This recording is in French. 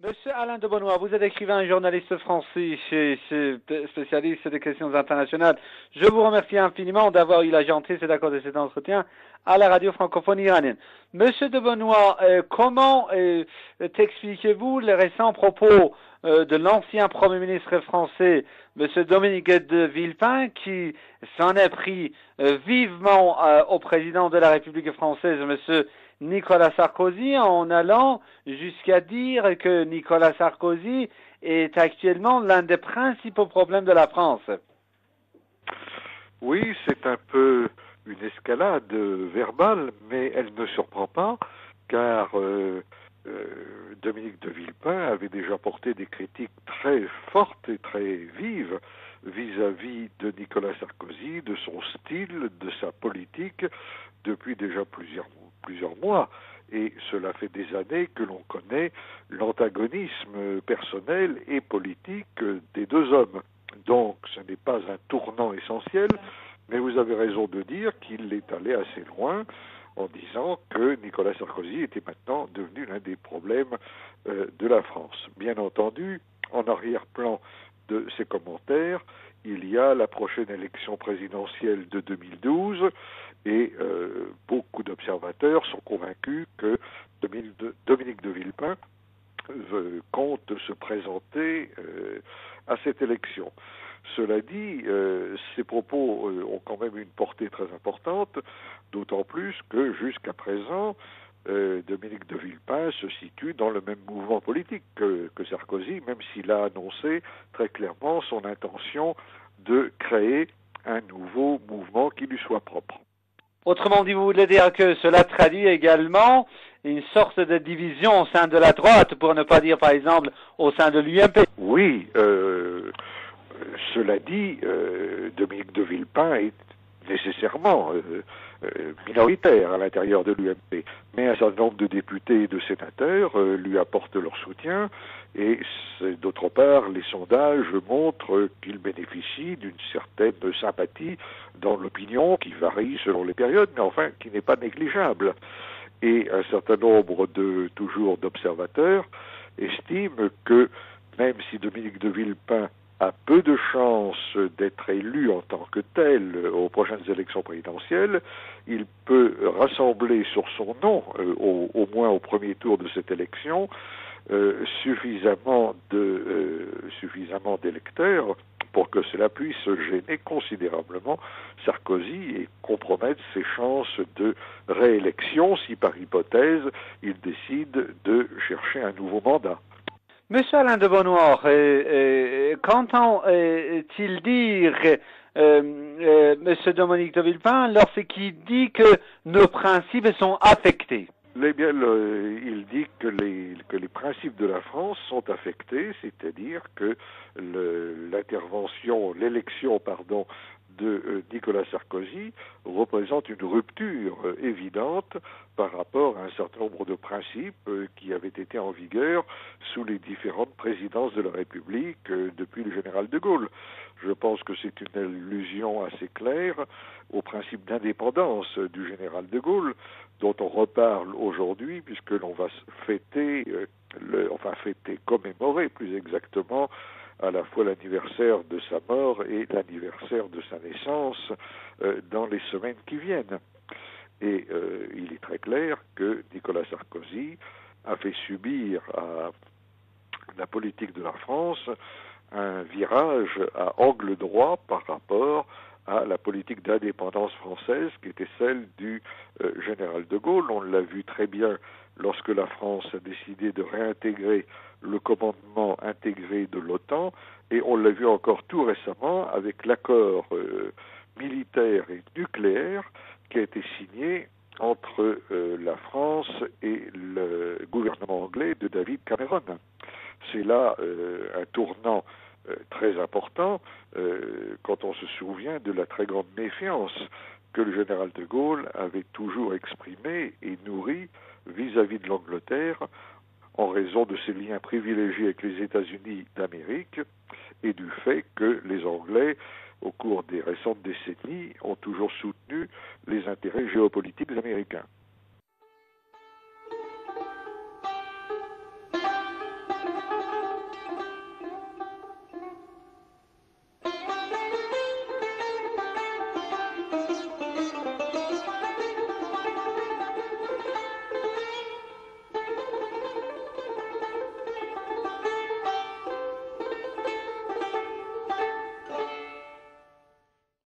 Monsieur Alain de Benoît, vous êtes écrivain et journaliste français, spécialiste des questions internationales. Je vous remercie infiniment d'avoir eu la gentillesse d'accorder cet entretien à la radio francophone iranienne. Monsieur de Benoît, comment t'expliquez-vous les récents propos de l'ancien Premier ministre français, Monsieur Dominique de Villepin, qui s'en est pris vivement au président de la République française, Monsieur Nicolas Sarkozy, en allant jusqu'à dire que Nicolas Sarkozy est actuellement l'un des principaux problèmes de la France? Oui, c'est un peu une escalade verbale, mais elle ne surprend pas, car Dominique de Villepin avait déjà porté des critiques très fortes et très vives vis-à-vis de Nicolas Sarkozy, de son style, de sa politique, depuis déjà plusieurs mois. Et cela fait des années que l'on connaît l'antagonisme personnel et politique des deux hommes. Donc ce n'est pas un tournant essentiel, mais vous avez raison de dire qu'il est allé assez loin en disant que Nicolas Sarkozy était maintenant devenu l'un des problèmes de la France. Bien entendu, en arrière-plan de ces commentaires, il y a la prochaine élection présidentielle de 2012 et beaucoup d'observateurs sont convaincus que Dominique de Villepin compte se présenter à cette élection. Cela dit, ces propos ont quand même une portée très importante, d'autant plus que jusqu'à présent, Dominique de Villepin se situe dans le même mouvement politique que Sarkozy, même s'il a annoncé très clairement son intention de créer un nouveau mouvement qui lui soit propre. Autrement dit, vous voulez dire que cela traduit également une sorte de division au sein de la droite, pour ne pas dire par exemple au sein de l'UMP? Oui, cela dit, Dominique de Villepin est nécessairement minoritaire à l'intérieur de l'UMP, mais un certain nombre de députés et de sénateurs lui apportent leur soutien, et d'autre part, les sondages montrent qu'il bénéficie d'une certaine sympathie dans l'opinion qui varie selon les périodes, mais enfin qui n'est pas négligeable. Et un certain nombre d'observateurs estiment que même si Dominique de Villepin a peu de chances d'être élu en tant que tel aux prochaines élections présidentielles, il peut rassembler sur son nom, au moins au premier tour de cette élection, suffisamment d'électeurs pour que cela puisse gêner considérablement Sarkozy et compromettre ses chances de réélection si par hypothèse il décide de chercher un nouveau mandat. Monsieur Alain de Benoît, qu'entend-il dire Monsieur Dominique de Villepin lorsqu'il dit que nos principes sont affectés? Eh bien, il dit que les principes de la France sont affectés, c'est-à-dire que l'élection de Nicolas Sarkozy représente une rupture évidente par rapport à un certain nombre de principes qui avaient été en vigueur sous les différentes présidences de la République depuis le général de Gaulle. Je pense que c'est une allusion assez claire au principe d'indépendance du général de Gaulle, dont on reparle aujourd'hui, puisque l'on va commémorer plus exactement à la fois l'anniversaire de sa mort et l'anniversaire de sa naissance dans les semaines qui viennent. Et il est très clair que Nicolas Sarkozy a fait subir à la politique de la France un virage à angle droit par rapport à la politique d'indépendance française qui était celle du général de Gaulle. On l'a vu très bien lorsque la France a décidé de réintégrer le commandement intégré de l'OTAN, et on l'a vu encore tout récemment avec l'accord militaire et nucléaire qui a été signé entre la France et le gouvernement anglais de David Cameron. C'est là un tournant très important quand on se souvient de la très grande méfiance que le général de Gaulle avait toujours exprimée et nourrie vis-à-vis de l'Angleterre en raison de ses liens privilégiés avec les États-Unis d'Amérique et du fait que les Anglais, au cours des récentes décennies, ont toujours soutenu les intérêts géopolitiques américains.